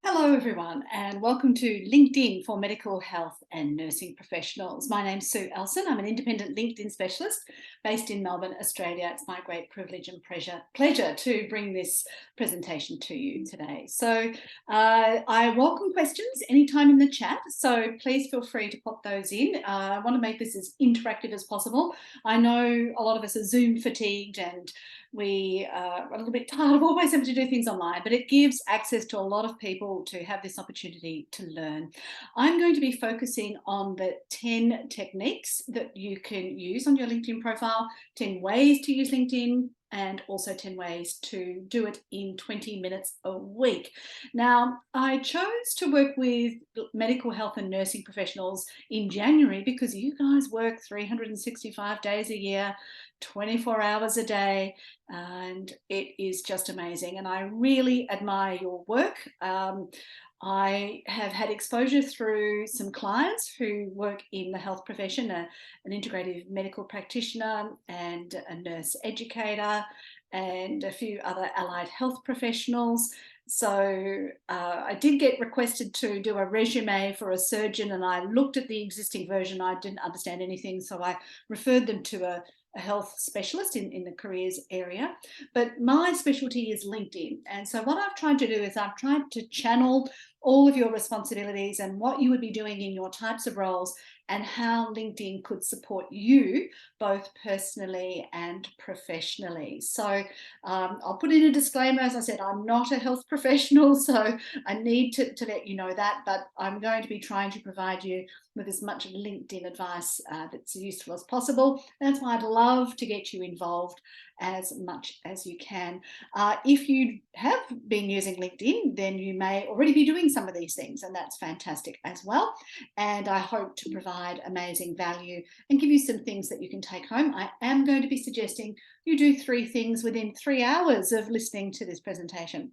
Hello everyone and welcome to LinkedIn for medical health and nursing professionals. My name's Sue Ellson. I'm an independent LinkedIn specialist based in Melbourne, Australia. It's my great privilege and pleasure to bring this presentation to you today. So I welcome questions anytime in the chat, so please feel free to pop those in. I want to make this as interactive as possible. I know a lot of us are Zoom fatigued and we are a little bit tired of always having to do things online, but it gives access to a lot of people to have this opportunity to learn. I'm going to be focusing on the 10 techniques that you can use on your LinkedIn profile, 10 ways to use LinkedIn, and also 10 ways to do it in 20 minutes a week. Now, I chose to work with medical health and nursing professionals in January because you guys work 365 days a year, 24 hours a day, and it is just amazing. And I really admire your work. I have had exposure through some clients who work in the health profession, an integrative medical practitioner and a nurse educator and a few other allied health professionals. So I did get requested to do a resume for a surgeon, and I looked at the existing version. I didn't understand anything, so I referred them to a health specialist in the careers area. But my specialty is LinkedIn. And so what I've tried to do is I've tried to channel all of your responsibilities and what you would be doing in your types of roles and how LinkedIn could support you both personally and professionally. So I'll put in a disclaimer. As I said, I'm not a health professional, so I need to let you know that, but I'm going to be trying to provide you with as much LinkedIn advice that's useful as possible. That's why I'd love to get you involved as much as you can. If you have been using LinkedIn, then you may already be doing some of these things, and that's fantastic as well. And I hope to provide amazing value and give you some things that you can take home. I am going to be suggesting you do 3 things within 3 hours of listening to this presentation.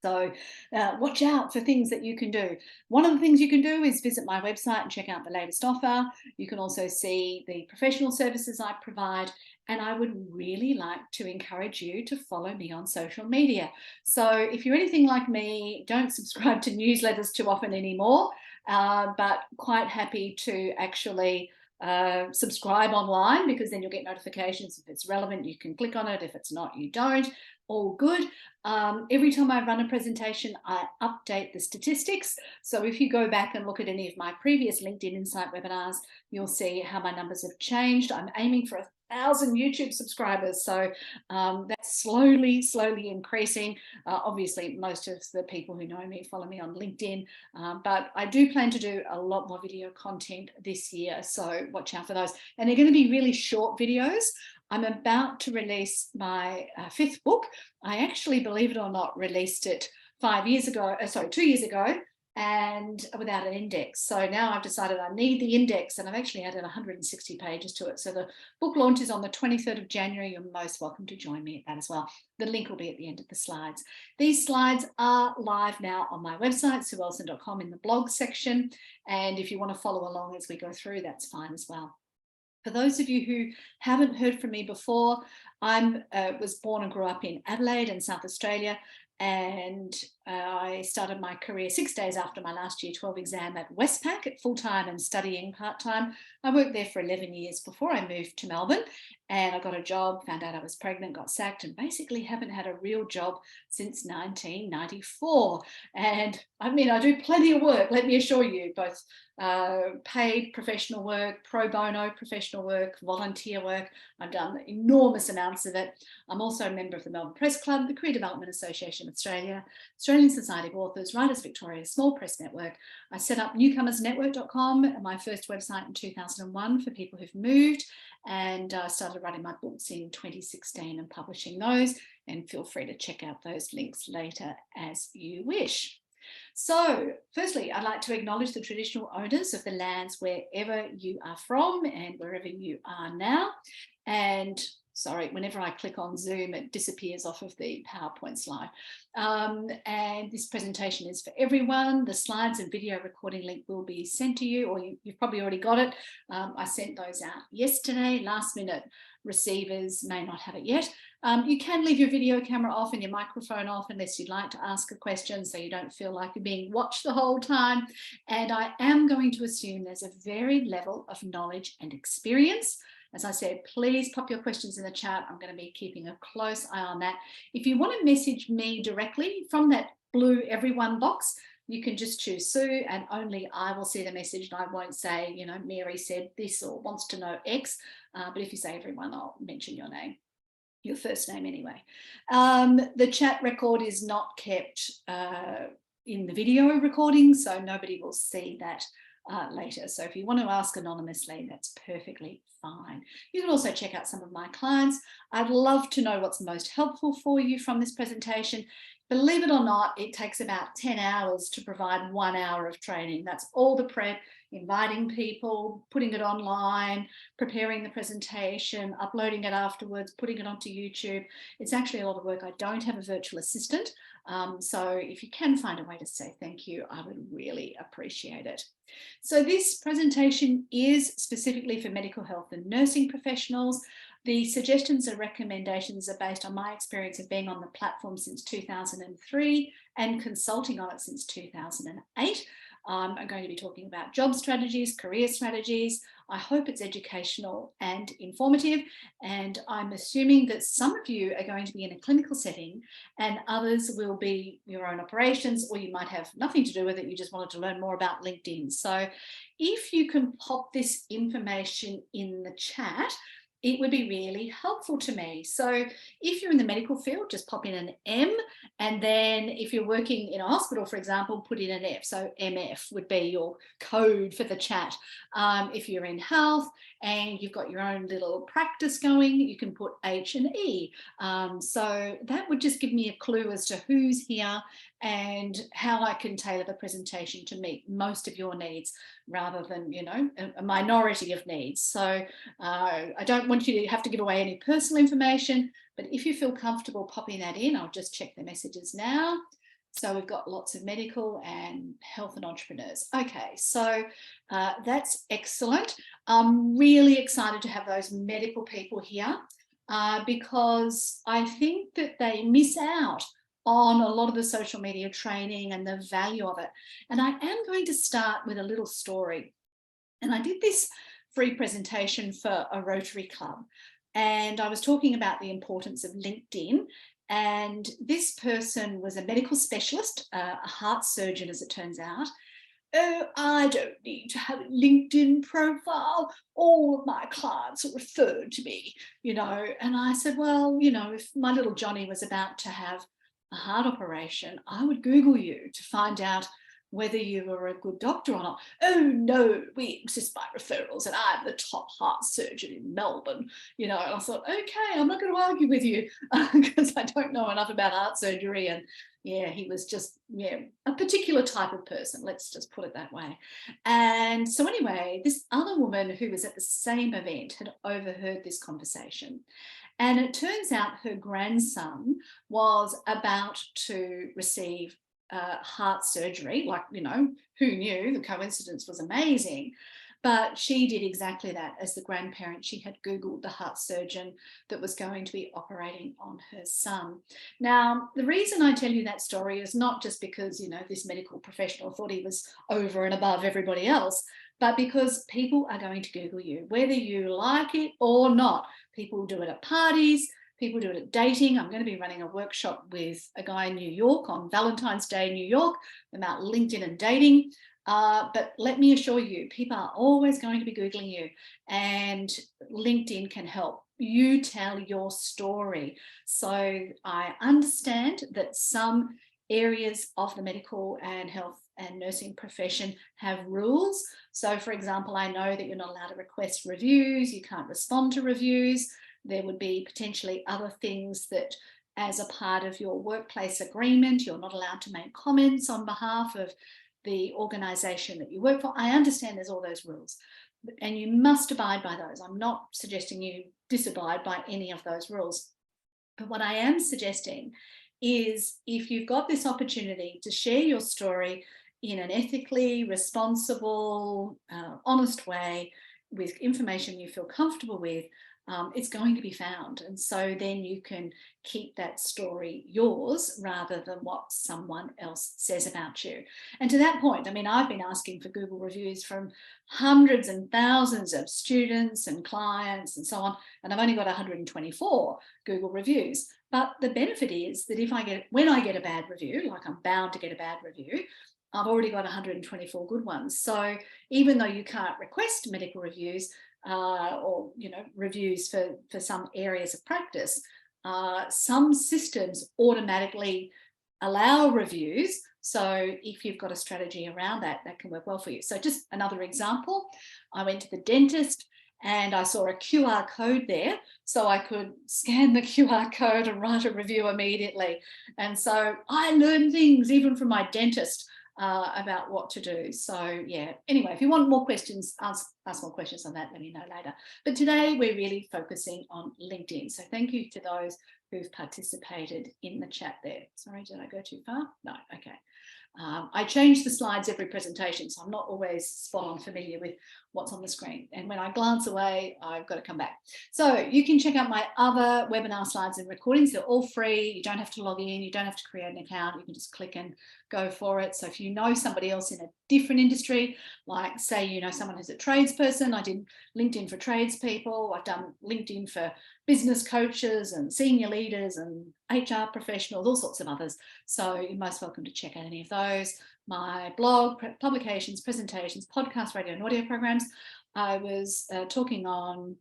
So watch out for things that you can do. One of the things you can do is visit my website and check out the latest offer. You can also see the professional services I provide. And I would really like to encourage you to follow me on social media. So if you're anything like me, don't subscribe to newsletters too often anymore, but quite happy to actually subscribe online, because then you'll get notifications. If it's relevant, you can click on it. If it's not, you don't. All good. Every time I run a presentation, I update the statistics. So if you go back and look at any of my previous LinkedIn Insight webinars, you'll see how my numbers have changed. I'm aiming for 1,000 YouTube subscribers. So that's slowly increasing. Obviously, most of the people who know me follow me on LinkedIn, but I do plan to do a lot more video content this year. So watch out for those. And they're going to be really short videos. I'm about to release my 5th book. I actually, believe it or not, released it 2 years ago, and without an index. So now I've decided I need the index, and I've actually added 160 pages to it. So the book launch is on the 23rd of January. You're most welcome to join me at that as well. The link will be at the end of the slides. These slides are live now on my website, sueellson.com, in the blog section. And if you want to follow along as we go through, that's fine as well. For those of you who haven't heard from me before, I was born and grew up in Adelaide in South Australia, and I started my career 6 days after my last year 12 exam at Westpac at full-time and studying part-time. I worked there for 11 years before I moved to Melbourne, and I got a job, found out I was pregnant, got sacked, and basically haven't had a real job since 1994. And I mean, I do plenty of work, let me assure you, both paid professional work, pro bono professional work, volunteer work. I've done enormous amounts of it. I'm also a member of the Melbourne Press Club, the Career Development Association of Australia, Australian Society of Authors, Writers Victoria, Small Press Network. I set up newcomersnetwork.com, my first website, in 2001 for people who've moved, and started writing my books in 2016 and publishing those. And feel free to check out those links later as you wish. So firstly, I'd like to acknowledge the traditional owners of the lands wherever you are from and wherever you are now. And sorry, whenever I click on Zoom, it disappears off of the PowerPoint slide. And this presentation is for everyone. The slides and video recording link will be sent to you, or you've probably already got it. I sent those out yesterday. Last minute receivers may not have it yet. You can leave your video camera off and your microphone off unless you'd like to ask a question, so you don't feel like you're being watched the whole time. And I am going to assume there's a varied level of knowledge and experience. As I said, please pop your questions in the chat. I'm going to be keeping a close eye on that. If you want to message me directly from that blue everyone box, you can just choose Sue, and only I will see the message, and I won't say, you know, Mary said this or wants to know X. But if you say everyone, I'll mention your name, your first name anyway. The chat record is not kept in the video recording, so nobody will see that later. So if you want to ask anonymously, that's perfectly fine. You can also check out some of my clients. I'd love to know what's most helpful for you from this presentation. Believe it or not, it takes about 10 hours to provide 1 hour of training. That's all the prep, inviting people, putting it online, preparing the presentation, uploading it afterwards, putting it onto YouTube. It's actually a lot of work. I don't have a virtual assistant. So if you can find a way to say thank you, I would really appreciate it. So this presentation is specifically for medical health and nursing professionals. The suggestions and recommendations are based on my experience of being on the platform since 2003 and consulting on it since 2008. I'm going to be talking about job strategies, career strategies. I hope it's educational and informative, and I'm assuming that some of you are going to be in a clinical setting and others will be your own operations, or you might have nothing to do with it, you just wanted to learn more about LinkedIn. So if you can pop this information in the chat, it would be really helpful to me. So if you're in the medical field, just pop in an M, and then if you're working in a hospital, for example, put in an F. So MF would be your code for the chat. If you're in health and you've got your own little practice going, you can put H and E. So that would just give me a clue as to who's here and how I can tailor the presentation to meet most of your needs rather than, you know, a minority of needs. So I don't want you to have to give away any personal information, but if you feel comfortable popping that in, I'll just check the messages now. So we've got lots of medical and health and entrepreneurs. Okay, so that's excellent. I'm really excited to have those medical people here because I think that they miss out on a lot of the social media training and the value of it. And I am going to start with a little story. And I did this free presentation for a Rotary Club, and I was talking about the importance of LinkedIn. And this person was a medical specialist, a heart surgeon, as it turns out. Oh, I don't need to have a LinkedIn profile. All of my clients are referred to me, you know. And I said, well, you know, if my little Johnny was about to have a heart operation, I would Google you to find out whether you were a good doctor or not. Oh no, we exist by referrals and I'm the top heart surgeon in Melbourne, you know. And I thought, okay, I'm not going to argue with you because I don't know enough about heart surgery. And yeah, he was just, yeah, a particular type of person, let's just put it that way. And so anyway, this other woman who was at the same event had overheard this conversation. And it turns out her grandson was about to receive heart surgery. Like, you know, who knew? The coincidence was amazing. But she did exactly that. As the grandparent, she had Googled the heart surgeon that was going to be operating on her son. Now, the reason I tell you that story is not just because, you know, this medical professional thought he was over and above everybody else, but because people are going to Google you, whether you like it or not. People do it at parties, people do it at dating. I'm going to be running a workshop with a guy in New York on Valentine's Day in New York about LinkedIn and dating. But let me assure you, people are always going to be Googling you, and LinkedIn can help you tell your story. So I understand that some areas of the medical and health and nursing profession have rules. So for example, I know that you're not allowed to request reviews, you can't respond to reviews. There would be potentially other things that as a part of your workplace agreement, you're not allowed to make comments on behalf of the organisation that you work for. I understand there's all those rules and you must abide by those. I'm not suggesting you disabide by any of those rules. But what I am suggesting is if you've got this opportunity to share your story in an ethically responsible, honest way with information you feel comfortable with, it's going to be found. And so then you can keep that story yours rather than what someone else says about you. And to that point, I mean, I've been asking for Google reviews from hundreds and thousands of students and clients and so on, and I've only got 124 Google reviews. But the benefit is that when I get a bad review, like I'm bound to get a bad review, I've already got 124 good ones. So even though you can't request medical reviews, or reviews for some areas of practice, some systems automatically allow reviews. So if you've got a strategy around that, that can work well for you. So just another example, I went to the dentist and I saw a QR code there, so I could scan the QR code and write a review immediately. And so I learned things even from my dentist about what to do. So yeah, anyway, if you want more questions, ask more questions on that, let me know later. But today we're really focusing on LinkedIn. So thank you to those who've participated in the chat there. Sorry, did I go too far? No, okay. I change the slides every presentation, so I'm not always spot on familiar with what's on the screen. And when I glance away, I've got to come back. So you can check out my other webinar slides and recordings. They're all free. You don't have to log in. You don't have to create an account. You can just click and go for it. So if you know somebody else in a different industry, like say, you know, someone who's a tradesperson, I did LinkedIn for tradespeople. I've done LinkedIn for business coaches and senior leaders and HR professionals, all sorts of others. So you're most welcome to check out any of those. My blog, publications, presentations, podcast, radio and audio programs. I was talking on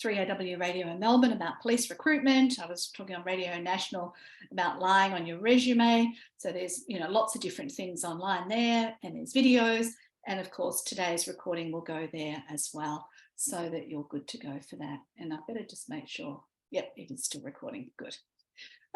3AW Radio in Melbourne about police recruitment. I was talking on Radio National about lying on your resume. So there's, you know, lots of different things online there, and there's videos. And of course, today's recording will go there as well, so that you're good to go for that. And I better just make sure, yep, it is still recording, good.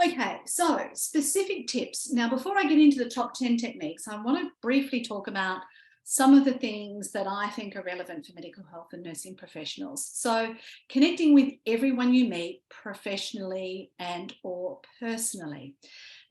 Okay, so specific tips. Now, before I get into the top 10 techniques, I want to briefly talk about some of the things that I think are relevant for medical health and nursing professionals. So connecting with everyone you meet professionally and or personally.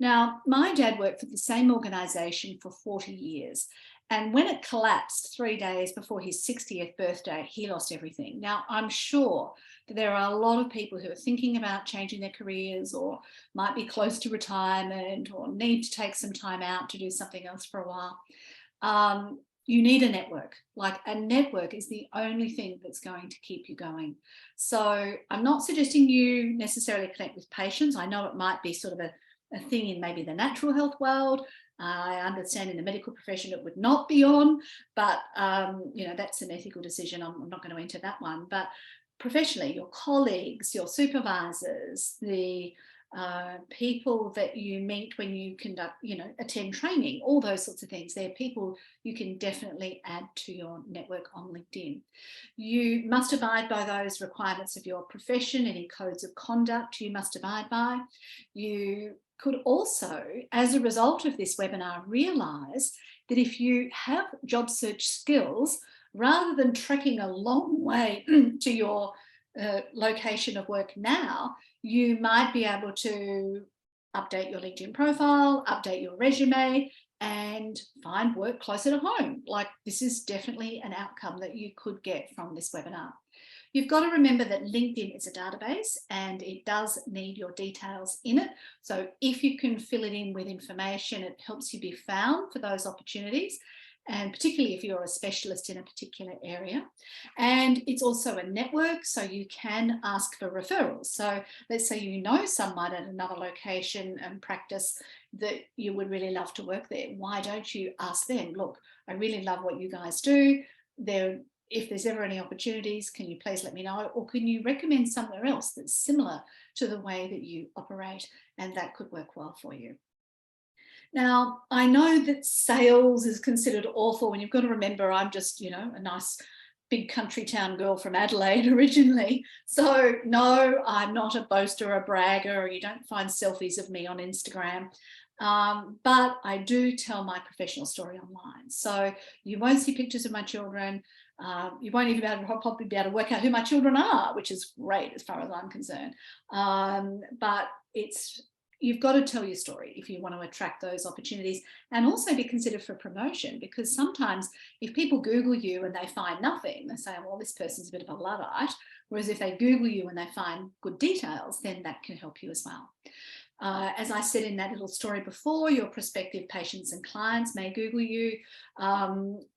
Now, my dad worked for the same organisation for 40 years. And when it collapsed 3 days before his 60th birthday, he lost everything. Now, I'm sure that there are a lot of people who are thinking about changing their careers or might be close to retirement or need to take some time out to do something else for a while. You need a network. Like, a network is the only thing that's going to keep you going. So I'm not suggesting you necessarily connect with patients. I know it might be sort of a thing in maybe the natural health world. I understand in the medical profession it would not be on, but you know, that's an ethical decision. I'm not going to enter that one. But professionally, your colleagues, your supervisors, the people that you meet when you conduct, you know, attend training, all those sorts of things. They're people you can definitely add to your network on LinkedIn. You must abide by those requirements of your profession, any codes of conduct you must abide by. You could also, as a result of this webinar, realise that if you have job search skills, rather than trekking a long way to your location of work now, you might be able to update your LinkedIn profile, update your resume, and find work closer to home. Like, this is definitely an outcome that you could get from this webinar. You've got to remember that LinkedIn is a database and it does need your details in it. So if you can fill it in with information, it helps you be found for those opportunities, and particularly if you're a specialist in a particular area. And it's also a network, so you can ask for referrals. So let's say you know someone at another location and practice that you would really love to work there. Why don't you ask them, look, I really love what you guys do. If there's ever any opportunities, can you please let me know? Or can you recommend somewhere else that's similar to the way that you operate? And that could work well for you. Now, I know that sales is considered awful, and you've got to remember I'm just, you know, a nice big country town girl from Adelaide originally. So no, I'm not a boaster or a bragger, or you don't find selfies of me on Instagram. But I do tell my professional story online. So you won't see pictures of my children. You won't even probably be able to work out who my children are, which is great as far as I'm concerned. But you've got to tell your story if you want to attract those opportunities, and also be considered for promotion, because sometimes if people Google you and they find nothing, they say, well, this person's a bit of a Luddite. Whereas if they Google you and they find good details, then that can help you as well. As I said in that little story before, your prospective patients and clients may Google you.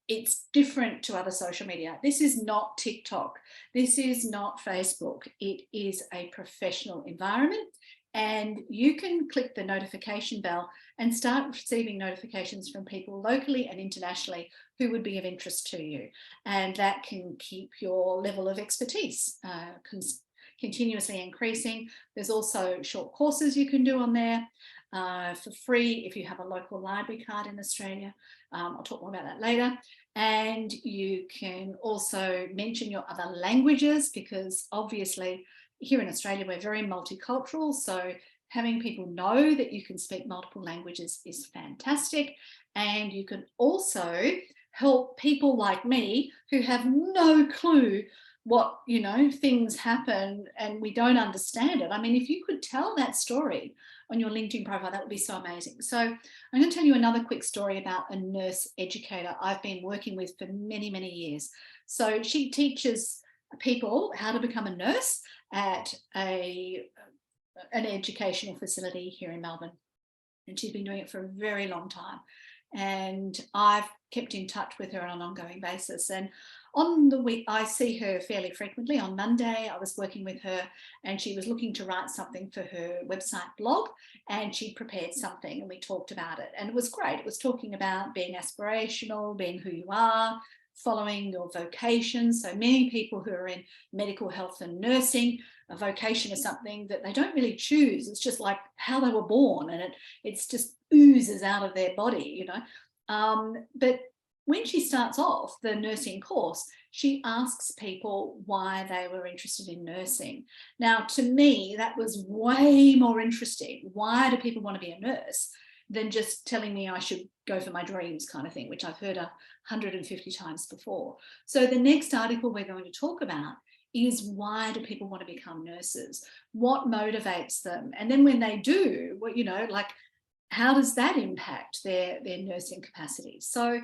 It's different to other social media. This is not TikTok. This is not Facebook. It is a professional environment, and you can click the notification bell and start receiving notifications from people locally and internationally who would be of interest to you. And that can keep your level of expertise continuously increasing. There's also short courses you can do on there for free if you have a local library card in Australia. I'll talk more about that later. And you can also mention your other languages, because obviously here in Australia we're very multicultural, so having people know that you can speak multiple languages is fantastic. And you can also help people like me who have no clue what, things happen and we don't understand it. I mean, if you could tell that story on your LinkedIn profile, that would be so amazing. So I'm going to tell you another quick story about a nurse educator I've been working with for many, many years. So she teaches people how to become a nurse at an educational facility here in Melbourne. And she's been doing it for a very long time. And I've kept in touch with her on an ongoing basis. And on the week, I see her fairly frequently. On Monday, I was working with her and she was looking to write something for her website blog, and she prepared something and we talked about it. And it was great. It was talking about being aspirational, being who you are, following your vocation. So many people who are in medical health and nursing, a vocation is something that they don't really choose. It's just like how they were born, and it's just oozes out of their body, But when she starts off the nursing course, she asks people why they were interested in nursing. Now, to me, that was way more interesting. Why do people want to be a nurse? Than just telling me I should go for my dreams kind of thing, which I've heard 150 times before. So the next article we're going to talk about is, why do people want to become nurses? What motivates them? And then when they do, how does that impact their nursing capacity? So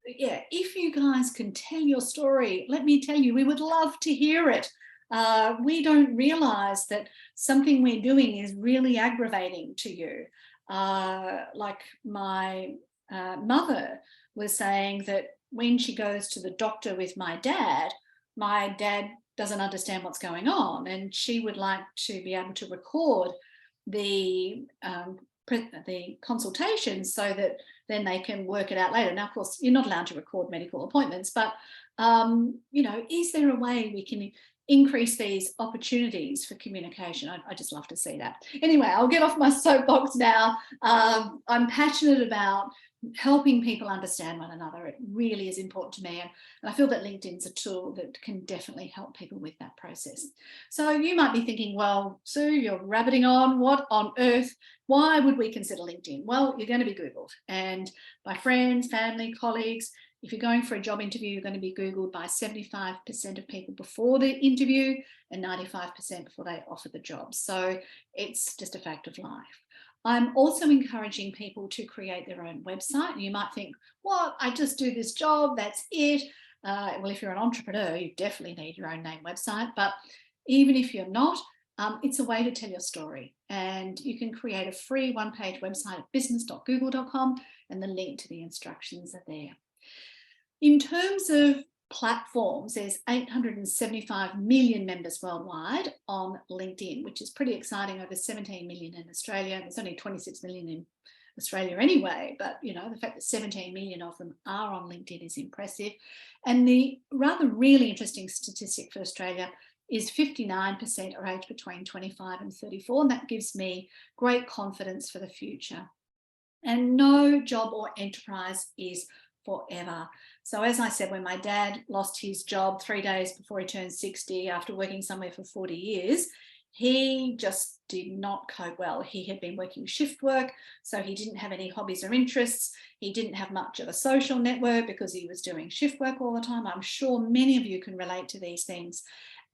yeah, if you guys can tell your story, let me tell you, we would love to hear it. We don't realize that something we're doing is really aggravating to you. Like my mother was saying that when she goes to the doctor with my dad doesn't understand what's going on, and she would like to be able to record the consultations so that then they can work it out later. Now, of course, you're not allowed to record medical appointments, but, is there a way we can increase these opportunities for communication? I just love to see that. Anyway, I'll get off my soapbox now. I'm passionate about helping people understand one another. It really is important to me, and I feel that LinkedIn's a tool that can definitely help people with that process. So you might be thinking, well, Sue, you're rabbiting on. What on earth? Why would we consider LinkedIn? Well, you're going to be Googled, and by friends, family, colleagues. If you're going for a job interview, you're going to be Googled by 75% of people before the interview and 95% before they offer the job. So it's just a fact of life. I'm also encouraging people to create their own website. You might think, what, I just do this job, that's it. Well, if you're an entrepreneur, you definitely need your own name website. But even if you're not, it's a way to tell your story. And you can create a free one-page website at business.google.com, and the link to the instructions are there. In terms of platforms, there's 875 million members worldwide on LinkedIn, which is pretty exciting. Over 17 million in Australia. There's only 26 million in Australia anyway, but the fact that 17 million of them are on LinkedIn is impressive. And the rather really interesting statistic for Australia is 59% are aged between 25 and 34, and that gives me great confidence for the future. And no job or enterprise is forever. So as I said, when my dad lost his job 3 days before he turned 60 after working somewhere for 40 years, he just did not cope well. He had been working shift work, so he didn't have any hobbies or interests. He didn't have much of a social network because he was doing shift work all the time. I'm sure many of you can relate to these things.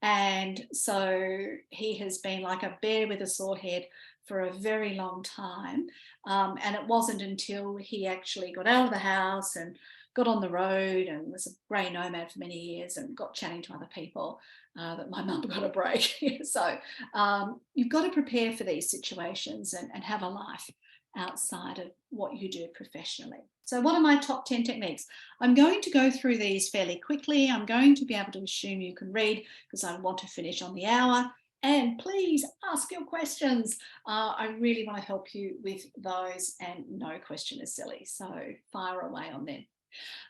And so he has been like a bear with a sore head for a very long time. And it wasn't until he actually got out of the house and got on the road and was a grey nomad for many years and got chatting to other people that my mum got a break. So you've got to prepare for these situations and have a life outside of what you do professionally. So what are my top 10 techniques? I'm going to go through these fairly quickly. I'm going to be able to assume you can read because I want to finish on the hour. And please ask your questions. I really want to help you with those, and no question is silly. So fire away on them.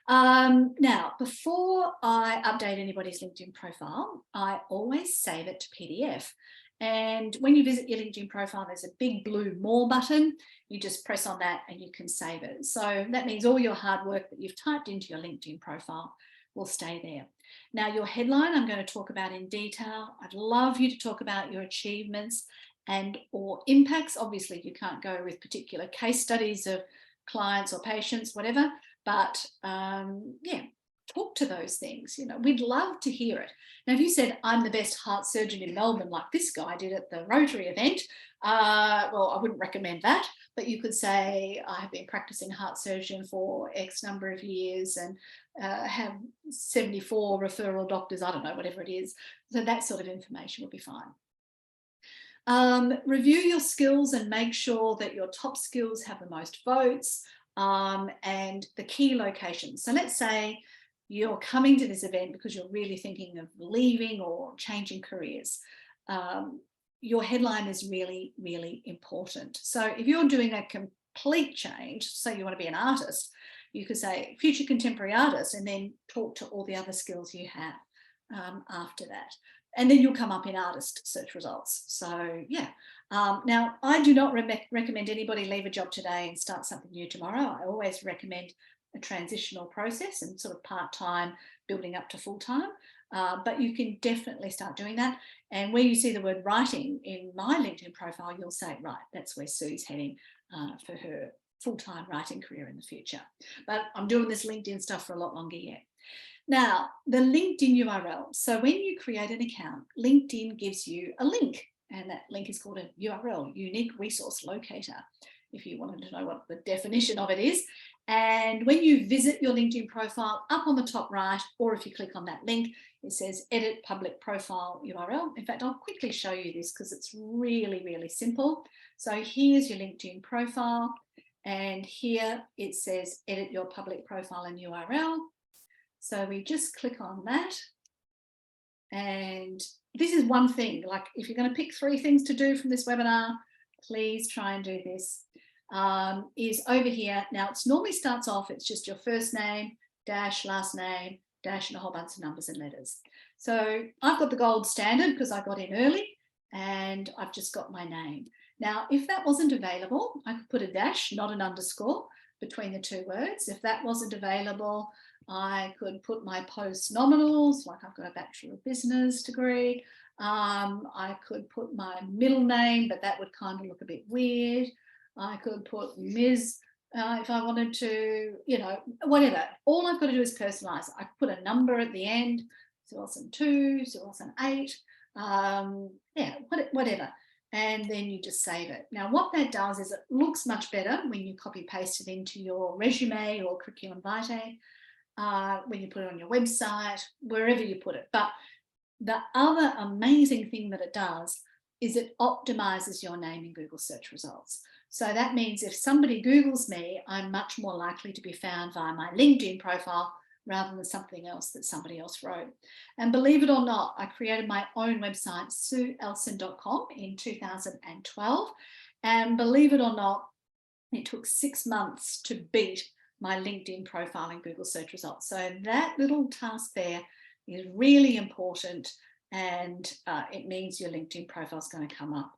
Now, before I update anybody's LinkedIn profile, I always save it to PDF. And when you visit your LinkedIn profile, there's a big blue More button. You just press on that and you can save it. So that means all your hard work that you've typed into your LinkedIn profile will stay there. Now, your headline I'm going to talk about in detail. I'd love you to talk about your achievements and or impacts. Obviously, you can't go with particular case studies of clients or patients, whatever, but yeah, talk to those things. You know, we'd love to hear it. Now, if you said, I'm the best heart surgeon in Melbourne, like this guy did at the Rotary event, well, I wouldn't recommend that, but you could say, I have been practicing heart surgeon for X number of years and have 74 referral doctors, I don't know, whatever it is. So that sort of information would be fine. Review your skills and make sure that your top skills have the most votes and the key locations. So let's say you're coming to this event because you're really thinking of leaving or changing careers. Your headline is really, really important. So if you're doing a complete change, say you want to be an artist, you could say future contemporary artist and then talk to all the other skills you have after that. And then you'll come up in artist search results. So yeah. Now, I do not recommend anybody leave a job today and start something new tomorrow. I always recommend a transitional process and sort of part-time building up to full-time. But you can definitely start doing that. And where you see the word writing in my LinkedIn profile, you'll say, right, that's where Sue's heading for her full-time writing career in the future. But I'm doing this LinkedIn stuff for a lot longer yet. Now, the LinkedIn URL. So when you create an account, LinkedIn gives you a link, and that link is called a URL, Unique Resource Locator, if you wanted to know what the definition of it is. And when you visit your LinkedIn profile, up on the top right, or if you click on that link, it says Edit Public Profile URL. In fact, I'll quickly show you this because it's really, really simple. So here's your LinkedIn profile, and here it says Edit Your Public Profile and URL. So we just click on that. And this is one thing, like if you're going to pick 3 things to do from this webinar, please try and do this, is over here. Now, it normally starts off, it's just your first name, dash, last name, dash, and a whole bunch of numbers and letters. So I've got the gold standard because I got in early and I've just got my name. Now, if that wasn't available, I could put a dash, not an underscore, between the 2 words. If that wasn't available, I could put my post nominals, like I've got a Bachelor of Business degree. I could put my middle name, but that would kind of look a bit weird. I could put Ms. If I wanted to, you know, whatever. All I've got to do is personalize. I could put a number at the end, Sue Ellson 2, Sue Ellson 8, yeah, whatever. And then you just save it. Now, what that does is it looks much better when you copy paste it into your resume or curriculum vitae, when you put it on your website, wherever you put it. But the other amazing thing that it does is it optimizes your name in Google search results. So that means if somebody Googles me, I'm much more likely to be found via my LinkedIn profile rather than something else that somebody else wrote. And believe it or not, I created my own website, sueellson.com, in 2012. And believe it or not, it took 6 months to beat my LinkedIn profile in Google search results. So that little task there is really important, and it means your LinkedIn profile is going to come up,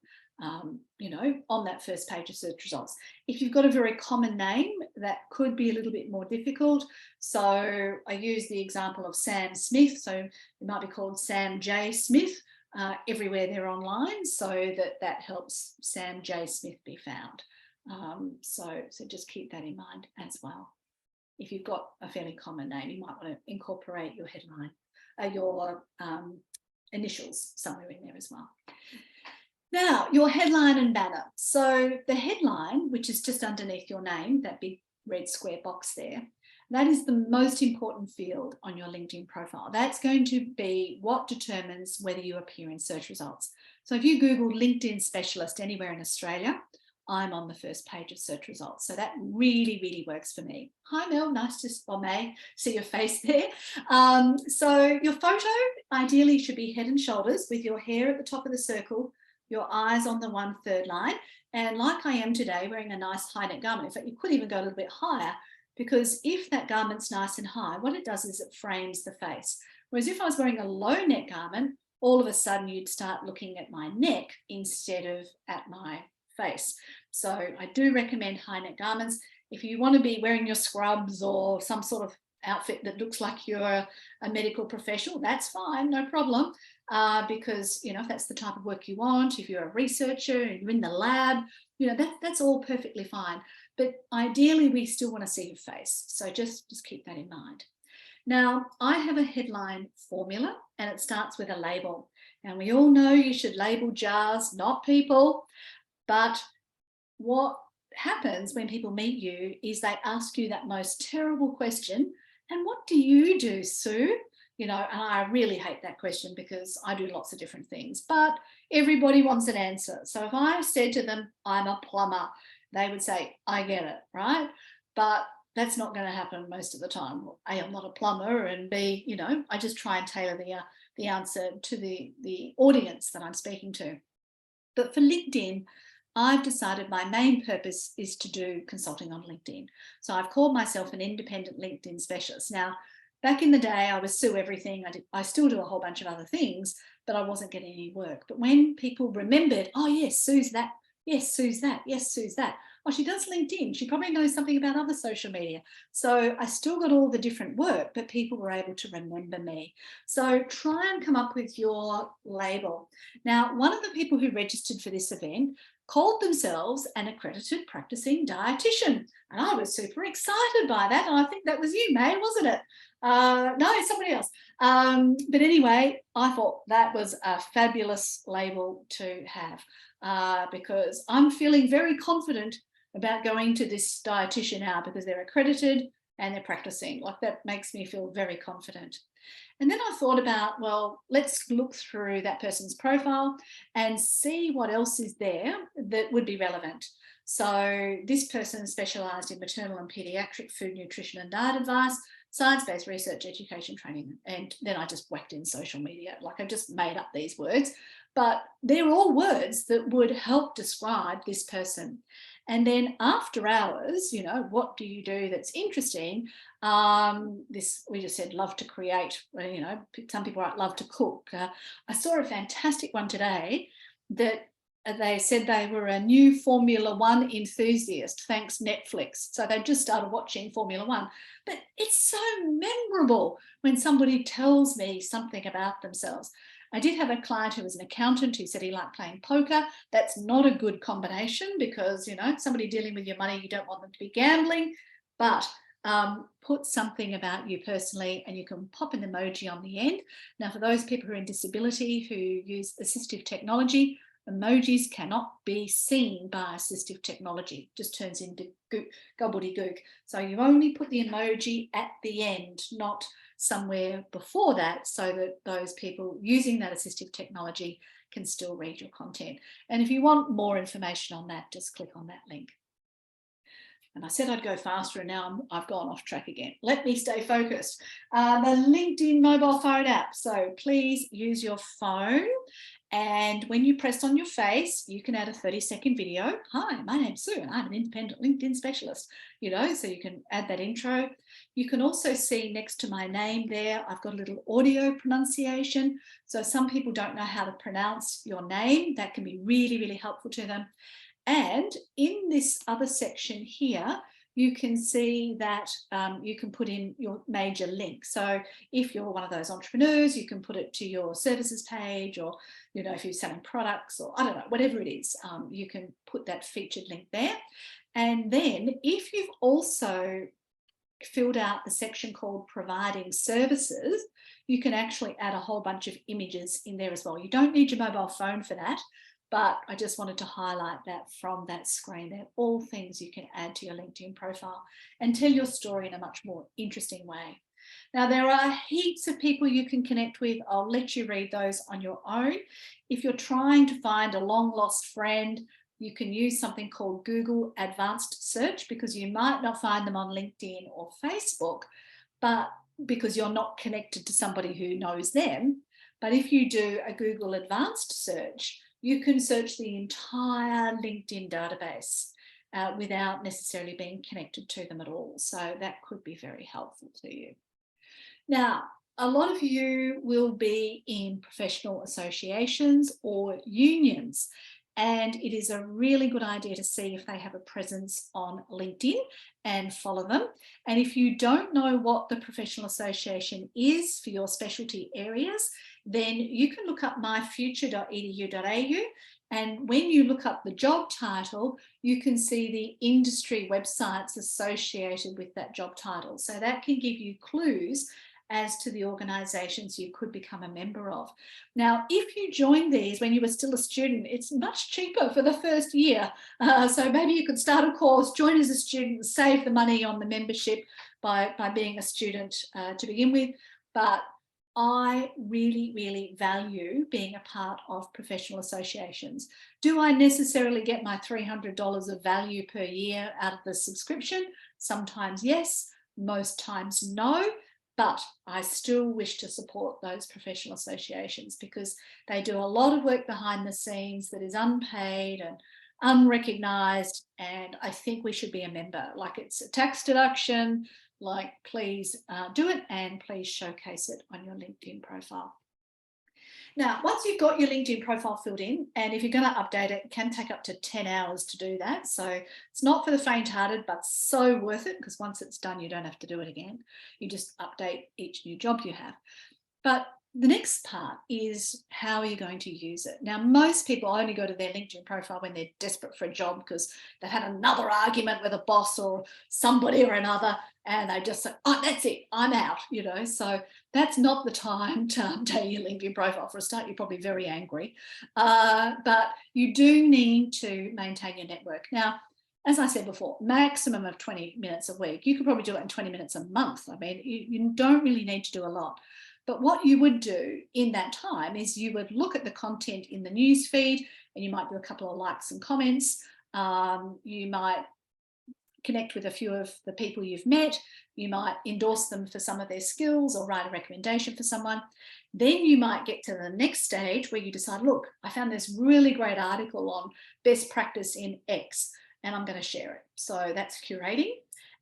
you know, on that first page of search results. If you've got a very common name, that could be a little bit more difficult. So I use the example of Sam Smith. So it might be called Sam J. Smith everywhere they're online, so that helps Sam J. Smith be found. So just keep that in mind as well. If you've got a fairly common name, you might want to incorporate your headline, your initials somewhere in there as well. Now, your headline and banner. So the headline, which is just underneath your name, that big red square box there, That is the most important field on your LinkedIn profile. That's going to be what determines whether you appear in search results. So if you Google LinkedIn specialist anywhere in Australia, I'm on the first page of search results. So that really, really works for me. Hi, Mel. Nice to, or May, see your face there. So your photo ideally should be head and shoulders with your hair at the top of the circle, your eyes on the 1/3 line. And like I am today, wearing a nice high neck garment. In fact, you could even go a little bit higher, because if that garment's nice and high, what it does is it frames the face. Whereas if I was wearing a low neck garment, all of a sudden you'd start looking at my neck instead of at my face. So I do recommend high neck garments. If you want to be wearing your scrubs or some sort of outfit that looks like you're a medical professional, that's fine, no problem. Because, you know, if that's the type of work you want, if you're a researcher and you're in the lab, you know, that's all perfectly fine. But ideally, we still want to see your face. So just keep that in mind. Now, I have a headline formula, and it starts with a label. And we all know you should label jars, not people. But what happens when people meet you is they ask you that most terrible question, and what do you do, Sue? You know, and I really hate that question because I do lots of different things, but everybody wants an answer. So if I said to them, I'm a plumber, they would say, I get it, right? But that's not going to happen most of the time. A, I'm not a plumber, and B, you know, I just try and tailor the answer to the audience that I'm speaking to. But for LinkedIn, I've decided my main purpose is to do consulting on LinkedIn. So I've called myself an independent LinkedIn specialist. Now, back in the day, I was Sue everything. I still do a whole bunch of other things, but I wasn't getting any work. But when people remembered, oh, yes, Sue's that. Yes, Sue's that. Yes, Sue's that. Oh, she does LinkedIn. She probably knows something about other social media. So I still got all the different work, but people were able to remember me. So try and come up with your label. Now, one of the people who registered for this event called themselves an accredited practicing dietitian. And I was super excited by that. And I think that was you, May, wasn't it? No, somebody else. But anyway, I thought that was a fabulous label to have, because I'm feeling very confident about going to this dietitian now, because they're accredited and they're practicing. Like, that makes me feel very confident. And then I thought about, well, let's look through that person's profile and see what else is there that would be relevant. So this person specialised in maternal and paediatric food, nutrition and diet advice, science-based research, education, training. And then I just whacked in social media. Like, I just made up these words, but they're all words that would help describe this person. And then after hours, you know, what do you do that's interesting? We just said love to create, you know, some people love to cook. I saw a fantastic one today that they said they were a new Formula One enthusiast, thanks Netflix. So they just started watching Formula One. But it's so memorable when somebody tells me something about themselves. I did have a client who was an accountant who said he liked playing poker. That's not a good combination, because, you know, somebody dealing with your money, you don't want them to be gambling. But put something about you personally, and you can pop an emoji on the end. Now, for those people who are in disability who use assistive technology, emojis cannot be seen by assistive technology. It just turns into gobbledygook. So you only put the emoji at the end, not somewhere before that, so that those people using that assistive technology can still read your content. And if you want more information on that, just click on that link. And I said I'd go faster, and now I've gone off track again. Let me stay focused. The LinkedIn mobile phone app. So please use your phone. And when you press on your face, you can add a 30-second video. Hi, my name's Sue, and I'm an independent LinkedIn specialist. You know, so you can add that intro. You can also see next to my name there, I've got a little audio pronunciation. So some people don't know how to pronounce your name. That can be really, really helpful to them. And in this other section here, you can see that you can put in your major link. So if you're one of those entrepreneurs, you can put it to your services page, or, you know, if you're selling products, or I don't know, whatever it is, you can put that featured link there. And then if you've also filled out the section called providing services, you can actually add a whole bunch of images in there as well. You don't need your mobile phone for that, but I just wanted to highlight that from that screen. They're all things you can add to your LinkedIn profile and tell your story in a much more interesting way. Now, there are heaps of people you can connect with. I'll let you read those on your own. If you're trying to find a long lost friend, you can use something called Google Advanced Search, because you might not find them on LinkedIn or Facebook, but because you're not connected to somebody who knows them. But if you do a Google Advanced Search, you can search the entire LinkedIn database without necessarily being connected to them at all. So that could be very helpful to you. Now, a lot of you will be in professional associations or unions, and it is a really good idea to see if they have a presence on LinkedIn and follow them. And if you don't know what the professional association is for your specialty areas, then you can look up myfuture.edu.au, and when you look up the job title, you can see the industry websites associated with that job title. So that can give you clues as to the organisations you could become a member of. Now, if you joined these when you were still a student, it's much cheaper for the first year. So maybe you could start a course, join as a student, save the money on the membership by being a student to begin with. But I really, really value being a part of professional associations. Do I necessarily get my $300 of value per year out of the subscription? Sometimes yes, most times no. But I still wish to support those professional associations because they do a lot of work behind the scenes that is unpaid and unrecognised, and I think we should be a member. Like, it's a tax deduction, like, please do it, and please showcase it on your LinkedIn profile. Now, once you've got your LinkedIn profile filled in, and if you're going to update it, it can take up to 10 hours to do that. So it's not for the faint-hearted, but so worth it, because once it's done, you don't have to do it again. You just update each new job you have. But the next part is, how are you going to use it? Now, most people only go to their LinkedIn profile when they're desperate for a job because they've had another argument with a boss or somebody or another, and they just say, oh, that's it, I'm out, you know. So that's not the time to update your LinkedIn profile. For a start, you're probably very angry, but you do need to maintain your network. Now, as I said before, maximum of 20 minutes a week. You could probably do it in 20 minutes a month. I mean, you don't really need to do a lot. But what you would do in that time is you would look at the content in the newsfeed, and you might do a couple of likes and comments. You might connect with a few of the people you've met. You might endorse them for some of their skills or write a recommendation for someone. Then you might get to the next stage where you decide, look, I found this really great article on best practice in X, and I'm going to share it. So that's curating.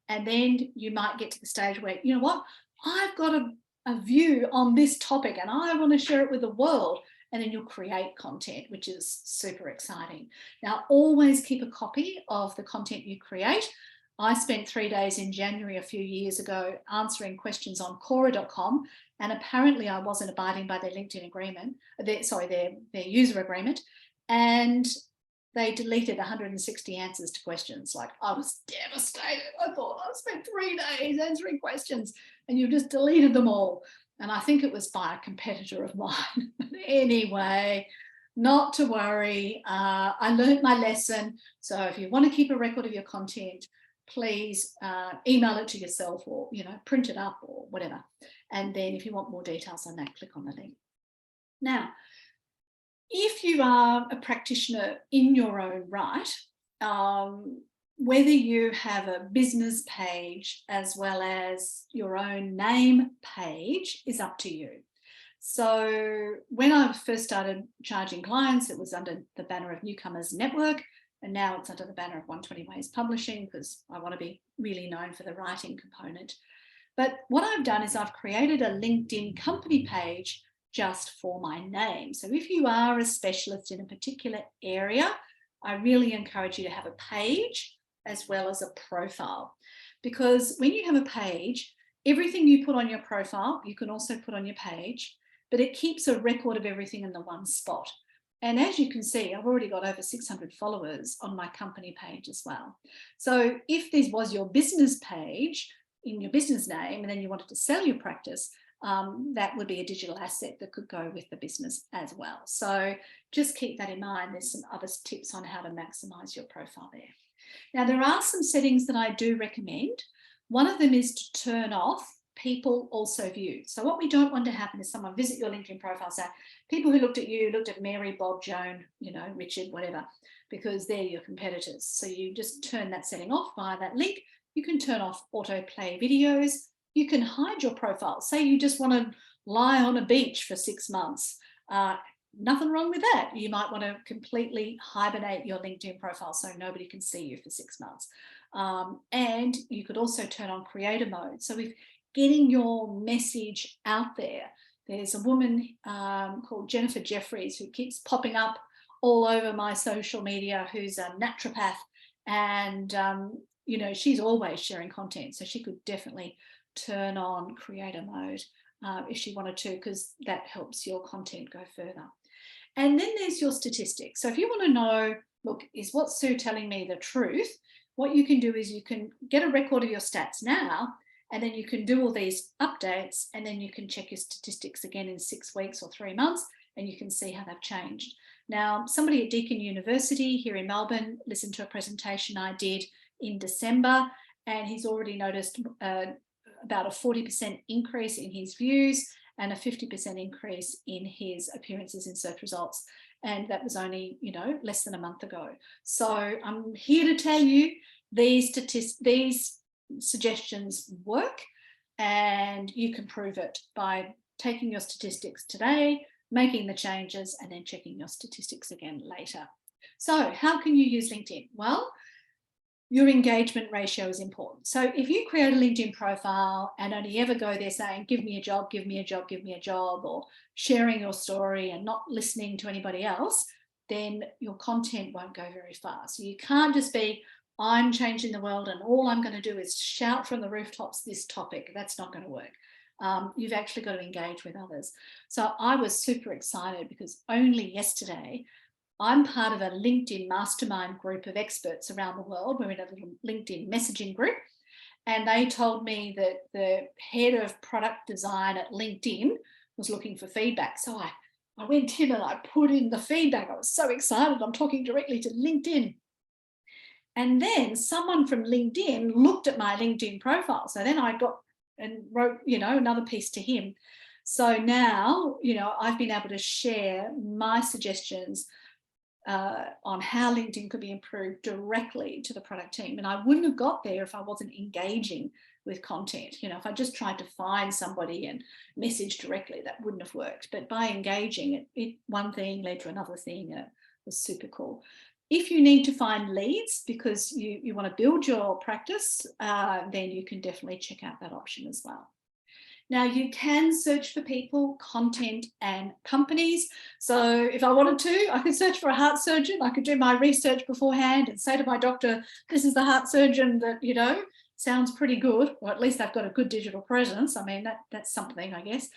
And then you might get to the stage where, you know what, I've got a view on this topic and I want to share it with the world. And then you'll create content, which is super exciting. Now, always keep a copy of the content you create. I spent 3 days in January a few years ago answering questions on Quora.com, and apparently I wasn't abiding by their LinkedIn agreement, their user agreement, and they deleted 160 answers to questions. Like, I was devastated. I thought, I spent 3 days answering questions and you just deleted them all. And I think it was by a competitor of mine. Anyway, not to worry. I learned my lesson. So if you want to keep a record of your content, please email it to yourself, or, you know, print it up or whatever. And then if you want more details on that, click on the link. Now, if you are a practitioner in your own right, whether you have a business page as well as your own name page is up to you. So when I first started charging clients, it was under the banner of Newcomers Network, and now it's under the banner of 120 Ways Publishing, because I want to be really known for the writing component. But what I've done is I've created a LinkedIn company page just for my name. So if you are a specialist in a particular area, I really encourage you to have a page as well as a profile, because when you have a page, everything you put on your profile, you can also put on your page, but it keeps a record of everything in the one spot. And as you can see, I've already got over 600 followers on my company page as well. So if this was your business page in your business name and then you wanted to sell your practice, that would be a digital asset that could go with the business as well. So just keep that in mind. There's some other tips on how to maximize your profile there. Now, there are some settings that I do recommend. One of them is to turn off people also view. So what we don't want to happen is someone visit your LinkedIn profile, say, people who looked at you, looked at Mary, Bob, Joan, Richard, whatever, because they're your competitors. So you just turn that setting off via that link. You can turn off autoplay videos. You can hide your profile. Say you just want to lie on a beach for 6 months. Nothing wrong with that. You might want to completely hibernate your LinkedIn profile so nobody can see you for 6 months. And you could also turn on creator mode. So if getting your message out there, there's a woman called Jennifer Jeffries who keeps popping up all over my social media, who's a naturopath, and she's always sharing content. So she could definitely turn on creator mode if she wanted to, because that helps your content go further. And then there's your statistics. So if you want to know, look, is what Sue telling me the truth? What you can do is you can get a record of your stats now, and then you can do all these updates, and then you can check your statistics again in 6 weeks or 3 months, and you can see how they've changed. Now, somebody at Deakin University here in Melbourne listened to a presentation I did in December, and he's already noticed about a 40% increase in his views and a 50% increase in his appearances in search results. And that was only, less than a month ago. So I'm here to tell you these suggestions work, and you can prove it by taking your statistics today, making the changes, and then checking your statistics again later. So how can you use LinkedIn? Well, your engagement ratio is important. So if you create a LinkedIn profile and only ever go there saying, give me a job, give me a job, give me a job, or sharing your story and not listening to anybody else, then your content won't go very far. So you can't just be, I'm changing the world and all I'm going to do is shout from the rooftops this topic. That's not going to work. You've actually got to engage with others. So I was super excited because only yesterday, I'm part of a LinkedIn mastermind group of experts around the world. We're in a little LinkedIn messaging group, and they told me that the head of product design at LinkedIn was looking for feedback. So I went in and I put in the feedback. I was so excited. I'm talking directly to LinkedIn. And then someone from LinkedIn looked at my LinkedIn profile. So then I got and wrote, another piece to him. So now, I've been able to share my suggestions on how LinkedIn could be improved directly to the product team. And I wouldn't have got there if I wasn't engaging with content. If I just tried to find somebody and message directly, that wouldn't have worked. But by engaging, it one thing led to another thing, and it was super cool. If you need to find leads because you want to build your practice, then you can definitely check out that option as well. Now, you can search for people, content, and companies. So if I wanted to, I could search for a heart surgeon. I could do my research beforehand and say to my doctor, this is the heart surgeon that, sounds pretty good, or at least they've got a good digital presence. I mean, that's something, I guess.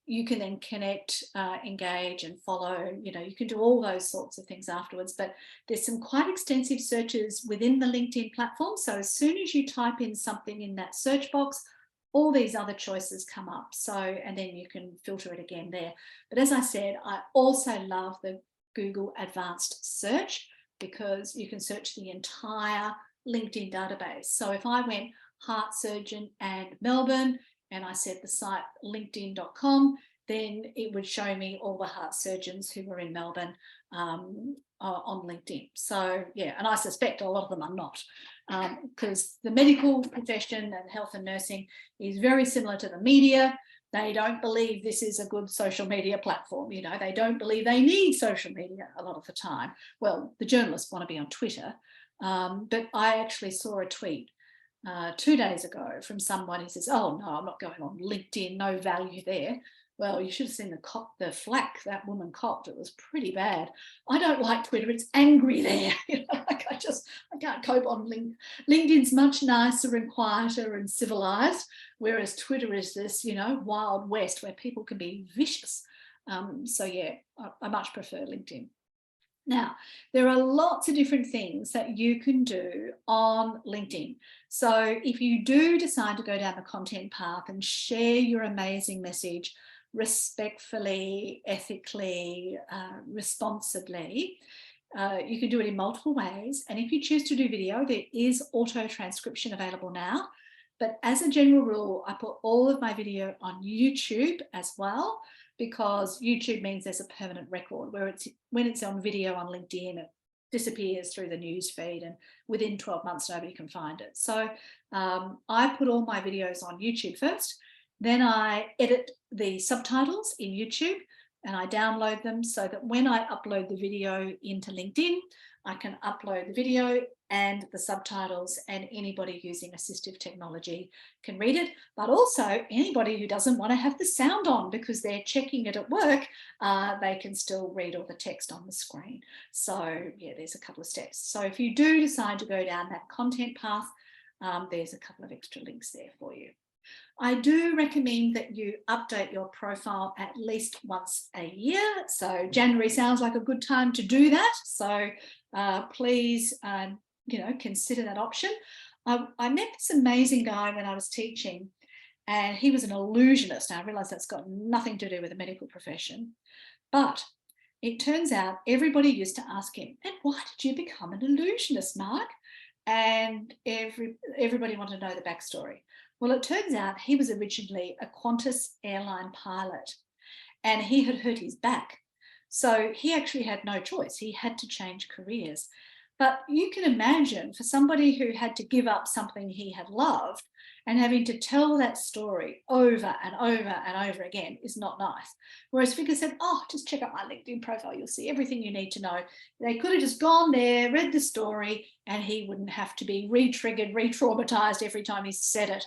You can then connect, engage, and follow. You can do all those sorts of things afterwards. But there's some quite extensive searches within the LinkedIn platform. So as soon as you type in something in that search box, all these other choices come up. So, and then you can filter it again there. But as I said, I also love the Google Advanced Search because you can search the entire LinkedIn database. So if I went heart surgeon and Melbourne, and I said the site linkedin.com, then it would show me all the heart surgeons who were in Melbourne on LinkedIn. So yeah, and I suspect a lot of them are not, because the medical profession and health and nursing is very similar to the media. They don't believe this is a good social media platform. They don't believe they need social media a lot of the time. Well, the journalists want to be on Twitter, but I actually saw a tweet 2 days ago from someone who says, oh no, I'm not going on LinkedIn, no value there. Well, you should have seen the flack that woman copped. It was pretty bad. I don't like Twitter. It's angry there. I can't cope on LinkedIn. LinkedIn's much nicer and quieter and civilized, whereas Twitter is this, wild west where people can be vicious. So yeah, I much prefer LinkedIn. Now, there are lots of different things that you can do on LinkedIn. So if you do decide to go down the content path and share your amazing message respectfully, ethically, responsibly, you can do it in multiple ways. And if you choose to do video, there is auto transcription available now. But as a general rule, I put all of my video on YouTube as well, because YouTube means there's a permanent record, where when it's on video on LinkedIn, it disappears through the news feed, and within 12 months, nobody can find it. So I put all my videos on YouTube first, then I edit the subtitles in YouTube and I download them so that when I upload the video into LinkedIn, I can upload the video and the subtitles, and anybody using assistive technology can read it. But also anybody who doesn't want to have the sound on because they're checking it at work, they can still read all the text on the screen. So yeah, there's a couple of steps. So if you do decide to go down that content path, there's a couple of extra links there for you. I do recommend that you update your profile at least once a year. So January sounds like a good time to do that. So please, consider that option. I met this amazing guy when I was teaching, and he was an illusionist. Now I realise that's got nothing to do with the medical profession, but it turns out everybody used to ask him, "And why did you become an illusionist, Mark?" And everybody wanted to know the backstory. Well, it turns out he was originally a Qantas airline pilot, and he had hurt his back. So he actually had no choice. He had to change careers. But you can imagine, for somebody who had to give up something he had loved, and having to tell that story over and over and over again is not nice. Whereas Figure said, "Oh, just check out my LinkedIn profile. You'll see everything you need to know." They could have just gone there, read the story, and he wouldn't have to be re-triggered, re-traumatized every time he said it.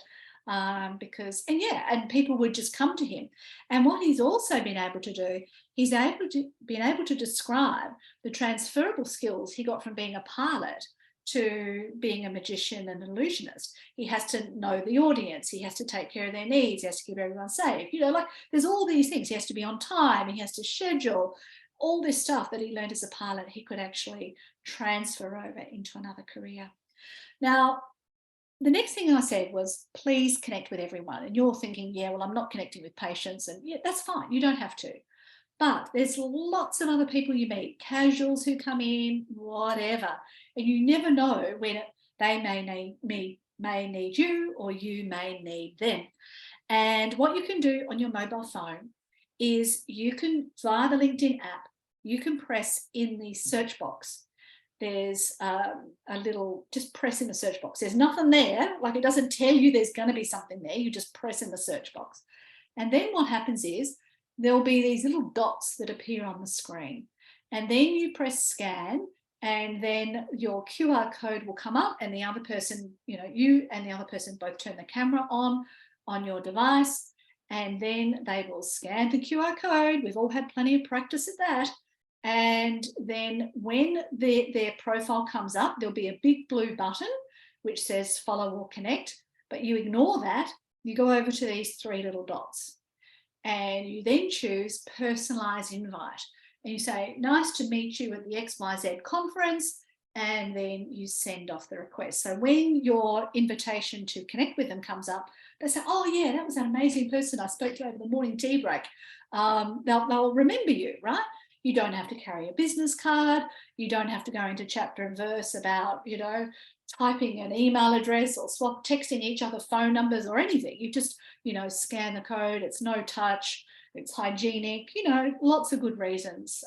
And people would just come to him. And what he's also been able to do, he's been able to describe the transferable skills he got from being a pilot to being a magician and illusionist. He has to know the audience, he has to take care of their needs, he has to keep everyone safe. There's all these things. He has to be on time, he has to schedule. All this stuff that he learned as a pilot, he could actually transfer over into another career. Now, the next thing I said was, please connect with everyone. And you're thinking, yeah, well, I'm not connecting with patients. And yeah, that's fine. You don't have to. But there's lots of other people you meet, casuals who come in, whatever. And you never know when they may need you, or you may need them. And what you can do on your mobile phone is you can, via the LinkedIn app, you can press in the search box. There's a little, just press in the search box. There's nothing there, like it doesn't tell you there's going to be something there. You just press in the search box. And then what happens is there'll be these little dots that appear on the screen. And then you press scan, and then your QR code will come up, and the other person, you and the other person both turn the camera on your device, and then they will scan the QR code. We've all had plenty of practice at that. And then when their profile comes up, there'll be a big blue button which says follow or connect, but you ignore that. You go over to these three little dots, and you then choose personalize invite. And you say, nice to meet you at the XYZ conference, and then you send off the request. So when your invitation to connect with them comes up, they say, oh yeah, that was an amazing person I spoke to over the morning tea break. They'll remember you, right? You don't have to carry a business card. You don't have to go into chapter and verse about, typing an email address or texting each other phone numbers or anything. You just, scan the code. It's no touch. It's hygienic. Lots of good reasons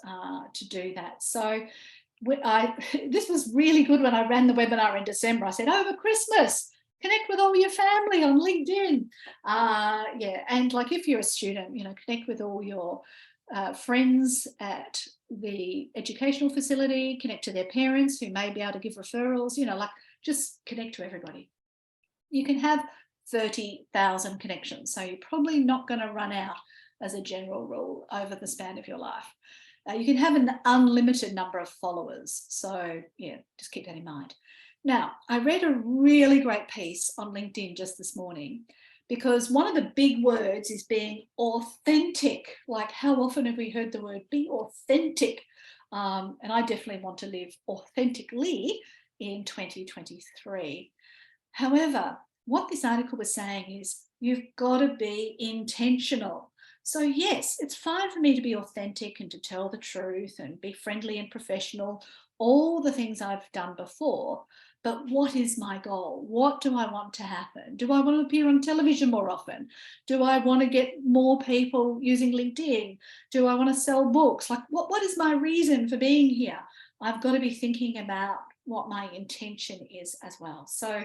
to do that. So this was really good when I ran the webinar in December. I said, over Christmas, connect with all your family on LinkedIn. And like if you're a student, connect with all your friends at the educational facility, connect to their parents who may be able to give referrals, just connect to everybody. You can have 30,000 connections, so you're probably not going to run out as a general rule over the span of your life. You can have an unlimited number of followers, so yeah, just keep that in mind. Now, I read a really great piece on LinkedIn just this morning, because one of the big words is being authentic. Like, how often have we heard the word be authentic? And I definitely want to live authentically in 2023. However, what this article was saying is you've got to be intentional. So yes, it's fine for me to be authentic and to tell the truth and be friendly and professional, all the things I've done before. But what is my goal? What do I want to happen? Do I want to appear on television more often? Do I want to get more people using LinkedIn? Do I want to sell books? Like, what is my reason for being here? I've got to be thinking about what my intention is as well. So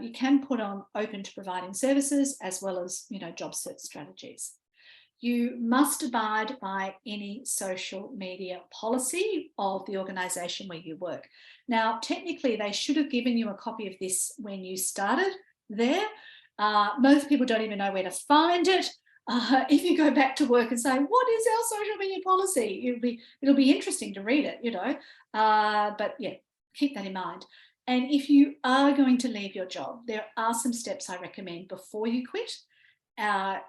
you can put on open to providing services as well as, job search strategies. You must abide by any social media policy of the organisation where you work. Now, technically, they should have given you a copy of this when you started there. Most people don't even know where to find it. If you go back to work and say, what is our social media policy? It'll be interesting to read it, but yeah, keep that in mind. And if you are going to leave your job, there are some steps I recommend before you quit.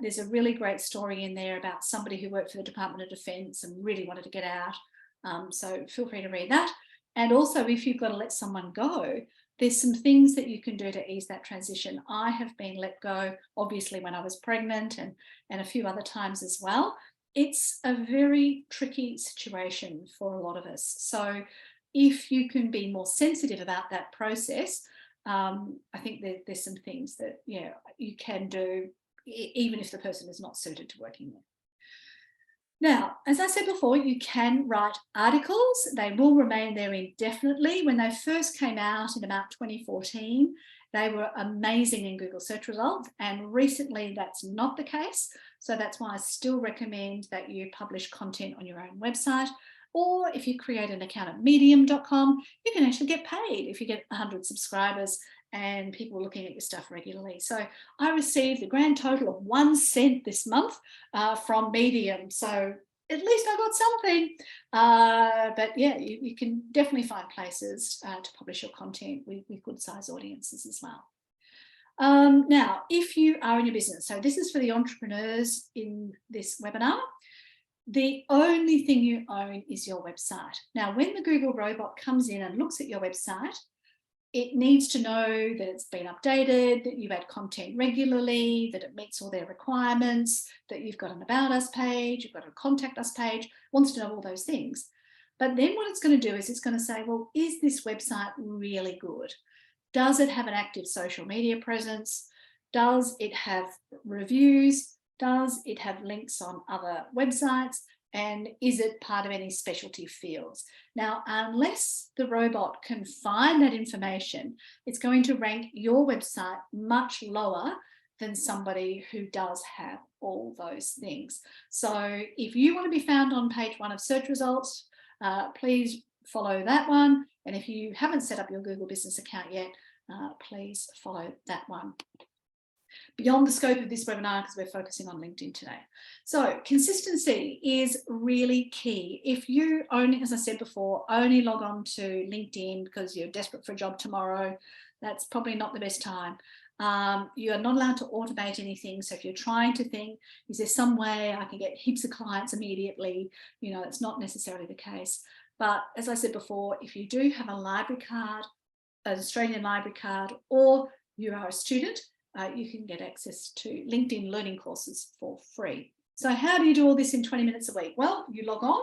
There's a really great story in there about somebody who worked for the Department of Defence and really wanted to get out. So feel free to read that. And also, if you've got to let someone go, there's some things that you can do to ease that transition. I have been let go, obviously, when I was pregnant and a few other times as well. It's a very tricky situation for a lot of us. So if you can be more sensitive about that process, I think there's some things that you can do, even if the person is not suited to working there. Now, as I said before, you can write articles. They will remain there indefinitely. When they first came out in about 2014, they were amazing in Google search results, and recently that's not the case. So that's why I still recommend that you publish content on your own website. Or if you create an account at medium.com, you can actually get paid if you get 100 subscribers and people looking at your stuff regularly. So I received a grand total of 1 cent this month from Medium. So at least I got something. But yeah, you can definitely find places to publish your content with good size audiences as well. Now, if you are in your business, so this is for the entrepreneurs in this webinar, the only thing you own is your website. Now, when the Google robot comes in and looks at your website, it needs to know that it's been updated, that you've add content regularly, that it meets all their requirements, that you've got an About Us page, you've got a Contact Us page, wants to know all those things. But then what it's going to do is it's going to say, well, is this website really good? Does it have an active social media presence? Does it have reviews? Does it have links on other websites? And is it part of any specialty fields? Now, unless the robot can find that information, it's going to rank your website much lower than somebody who does have all those things. So if you want to be found on page 1 of search results, please follow that one. And if you haven't set up your Google business account yet, please follow that one. Beyond the scope of this webinar, because we're focusing on LinkedIn today. So consistency is really key. If you only, as I said before, only log on to LinkedIn because you're desperate for a job tomorrow, that's probably not the best time. You are not allowed to automate anything. So if you're trying to think, is there some way I can get heaps of clients immediately? That's not necessarily the case. But as I said before, if you do have a library card, an Australian library card, or you are a student, you can get access to LinkedIn learning courses for free. So how do you do all this in 20 minutes a week? Well, you log on,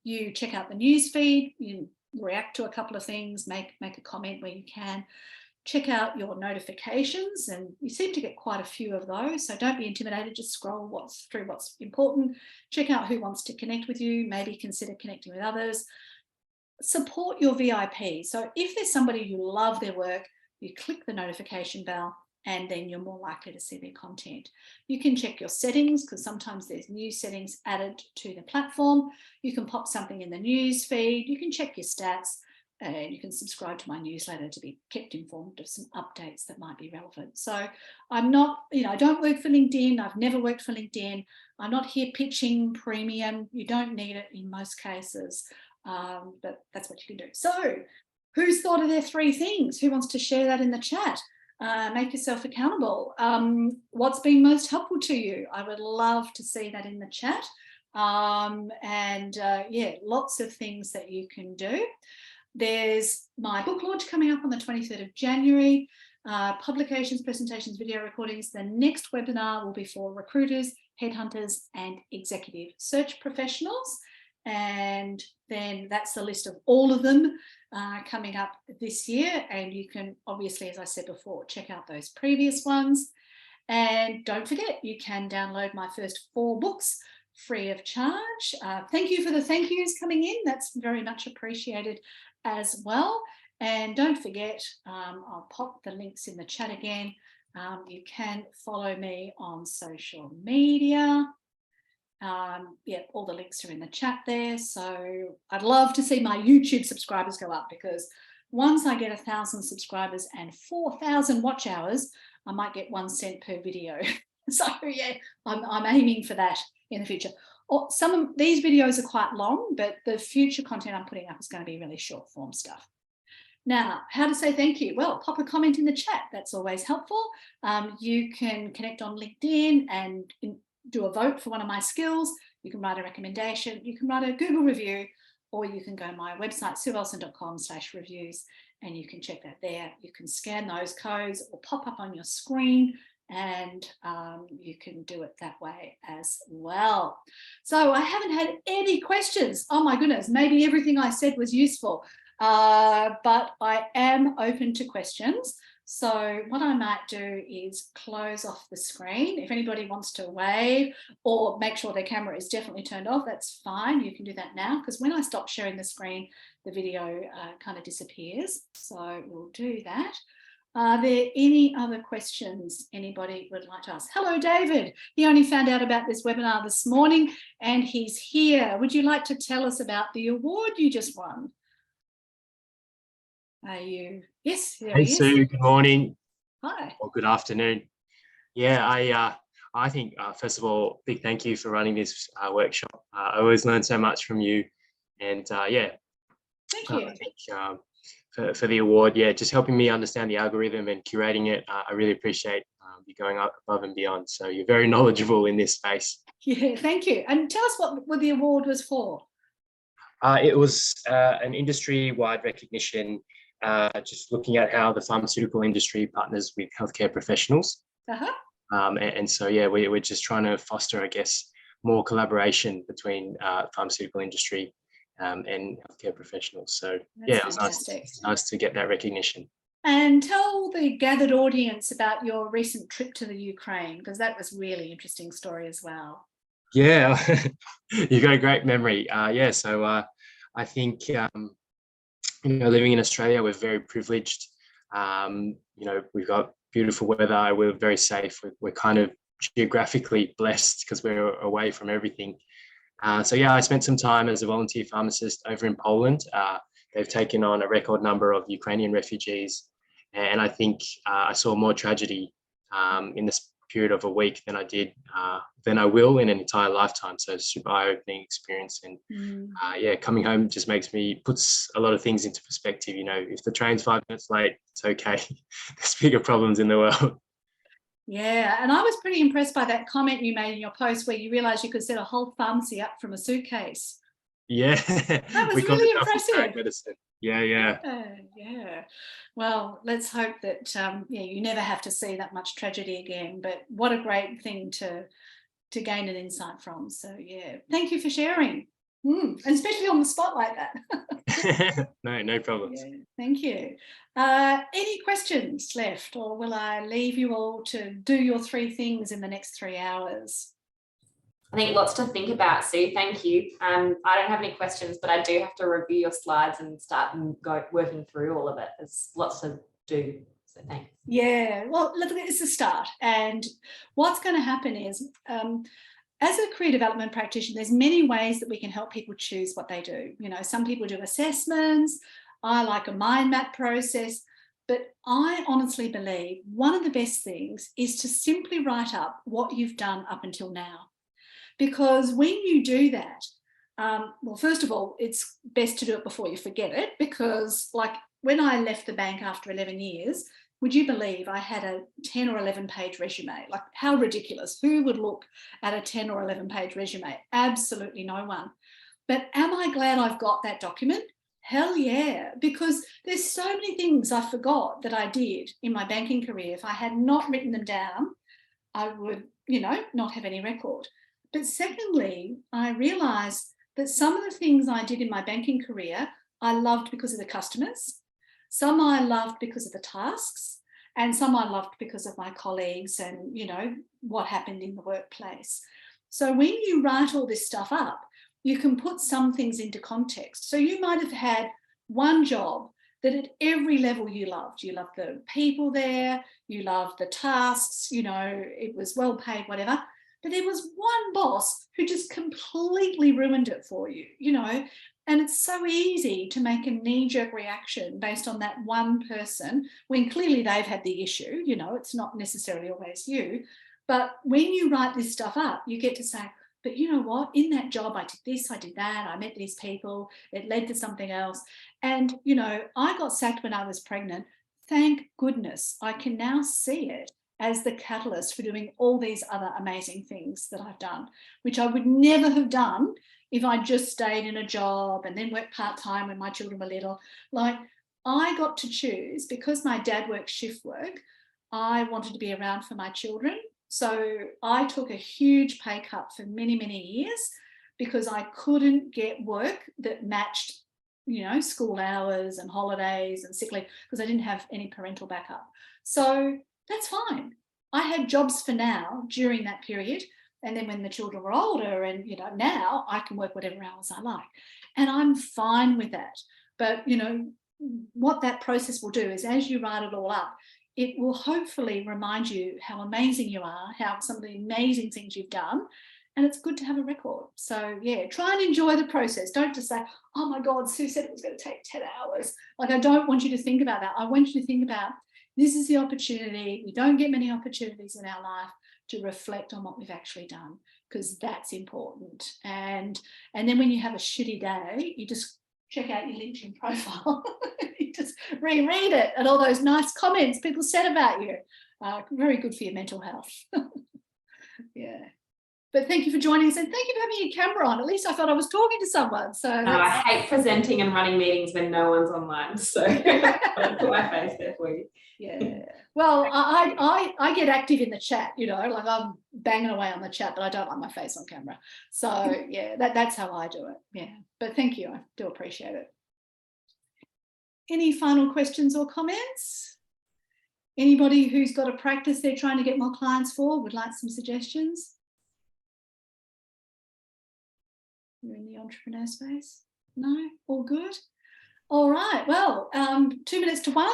you check out the newsfeed, you react to a couple of things, make a comment where you can, check out your notifications, and you seem to get quite a few of those. So don't be intimidated, just scroll through what's important, check out who wants to connect with you, maybe consider connecting with others. Support your VIP. So if there's somebody you love their work, you click the notification bell, and then you're more likely to see their content. You can check your settings because sometimes there's new settings added to the platform. You can pop something in the news feed. You can check your stats, and you can subscribe to my newsletter to be kept informed of some updates that might be relevant. So I'm not, I don't work for LinkedIn. I've never worked for LinkedIn. I'm not here pitching premium. You don't need it in most cases, but that's what you can do. So who's thought of their 3 things? Who wants to share that in the chat? Make yourself accountable. What's been most helpful to you? I would love to see that in the chat. Yeah, lots of things that you can do. There's my book launch coming up on the 23rd of January, publications, presentations, video recordings. The next webinar will be for recruiters, headhunters, and executive search professionals. And then that's the list of all of them coming up this year. And you can obviously, as I said before, check out those previous ones. And don't forget, you can download my first 4 books free of charge. Thank you for the thank yous coming in. That's very much appreciated as well. And don't forget, I'll pop the links in the chat again. You can follow me on social media. Yeah, all the links are in the chat there. So I'd love to see my YouTube subscribers go up, because once I get 1,000 subscribers and 4,000 watch hours, I might get 1 cent per video. So yeah, I'm aiming for that in the future. Some of these videos are quite long, but the future content I'm putting up is going to be really short form stuff. Now, how to say thank you? Well, pop a comment in the chat. That's always helpful. You can connect on LinkedIn and do a vote for one of my skills. You can write a recommendation. You can write a Google review, or you can go to my website, sueellson.com/reviews, and you can check that there. You can scan those codes or pop up on your screen, and you can do it that way as well. So I haven't had any questions. Oh my goodness, maybe everything I said was useful, but I am open to questions. So what I might do is close off the screen. If anybody wants to wave or make sure their camera is definitely turned off, that's fine. You can do that now, because when I stop sharing the screen, the video kind of disappears. So we'll do that. Are there any other questions anybody would like to ask? Hello, David. He only found out about this webinar this morning and he's here. Would you like to tell us about the award you just won? Are you? Yes, there Hey, he is. Sue, good morning. Hi. Or good afternoon. Yeah, I think, first of all, big thank you for running this workshop. I always learn so much from you. And yeah, Thank you. I think for the award, yeah, just helping me understand the algorithm and curating it. I really appreciate you going up above and beyond. So you're very knowledgeable in this space. Yeah, thank you. And tell us what the award was for. It was an industry-wide recognition, just looking at how the pharmaceutical industry partners with healthcare professionals. And so, yeah, we're just trying to foster, I guess, more collaboration between pharmaceutical industry and healthcare professionals. So, That's yeah, it was nice to get that recognition. And tell the gathered audience about your recent trip to the Ukraine, because that was a really interesting story as well. Yeah, you got a great memory. Yeah, so I think, living in Australia, we're very privileged. We've got beautiful weather. We're very safe. We're kind of geographically blessed because we're away from everything. So yeah, I spent some time as a volunteer pharmacist over in Poland. They've taken on a record number of Ukrainian refugees. And I think I saw more tragedy in this period of a week than I will in an entire lifetime. So it's a super eye-opening experience. And yeah, coming home just puts a lot of things into perspective. If the train's 5 minutes late, it's okay. There's bigger problems in the world. Yeah, and I was pretty impressed by that comment you made in your post where you realised you could set a whole pharmacy up from a suitcase. Yeah, that was really impressive. Yeah. Well, let's hope that you never have to see that much tragedy again. But what a great thing to gain an insight from. So yeah, thank you for sharing, and especially on the spot like that. No problems. Yeah, thank you. Any questions left, or will I leave you all to do your 3 things in the next 3 hours? I think lots to think about, Sue. Thank you. I don't have any questions, but I do have to review your slides and start working through all of it. There's lots to do. So thanks. Yeah, well, look, it's a start. And what's going to happen is, as a career development practitioner, there's many ways that we can help people choose what they do. Some people do assessments. I like a mind map process. But I honestly believe one of the best things is to simply write up what you've done up until now. Because when you do that, well, first of all, it's best to do it before you forget it, because like when I left the bank after 11 years, would you believe I had a 10 or 11 page resume? Like, how ridiculous. Who would look at a 10 or 11 page resume? Absolutely no one. But am I glad I've got that document? Hell yeah, because there's so many things I forgot that I did in my banking career. If I had not written them down, I would, not have any record. But secondly, I realised that some of the things I did in my banking career, I loved because of the customers. Some I loved because of the tasks, and some I loved because of my colleagues and, what happened in the workplace. So when you write all this stuff up, you can put some things into context. So you might have had one job that at every level you loved. You loved the people there, you loved the tasks, it was well paid, whatever. But there was one boss who just completely ruined it for you, and it's so easy to make a knee-jerk reaction based on that one person when clearly they've had the issue, it's not necessarily always you. But when you write this stuff up, you get to say, but you know what, in that job, I did this, I did that, I met these people, it led to something else. And, I got sacked when I was pregnant. Thank goodness I can now see it as the catalyst for doing all these other amazing things that I've done, which I would never have done if I just stayed in a job and then worked part-time when my children were little. Like, I got to choose, because my dad worked shift work, I wanted to be around for my children. So I took a huge pay cut for many, many years because I couldn't get work that matched, school hours and holidays and sick leave, because I didn't have any parental backup. So that's fine. I had jobs for now during that period. And then when the children were older and, now I can work whatever hours I like. And I'm fine with that. But, what that process will do is, as you write it all up, it will hopefully remind you how amazing you are, how some of the amazing things you've done. And it's good to have a record. So yeah, try and enjoy the process. Don't just say, oh my God, Sue said it was going to take 10 hours. Like, I don't want you to think about that. I want you to think about, this is the opportunity. We don't get many opportunities in our life to reflect on what we've actually done, because that's important. And then when you have a shitty day, you just check out your LinkedIn profile. You just reread it and all those nice comments people said about you. Very good for your mental health. Yeah. But thank you for joining us, and thank you for having your camera on. At least I thought I was talking to someone. So no, I hate presenting and running meetings when no one's online. So I put my face there for you. Yeah. Well, I get active in the chat, like I'm banging away on the chat, but I don't like my face on camera. So yeah, that's how I do it. Yeah. But thank you. I do appreciate it. Any final questions or comments? Anybody who's got a practice they're trying to get more clients for would like some suggestions? You're in the entrepreneur space? No? All good? All right. Well, 2 minutes to 1.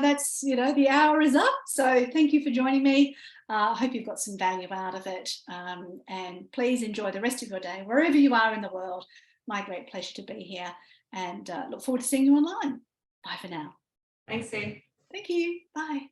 That's, the hour is up. So thank you for joining me. I hope you've got some value out of it. And please enjoy the rest of your day, wherever you are in the world. My great pleasure to be here, and look forward to seeing you online. Bye for now. Thanks, Sue. Thank you. Bye.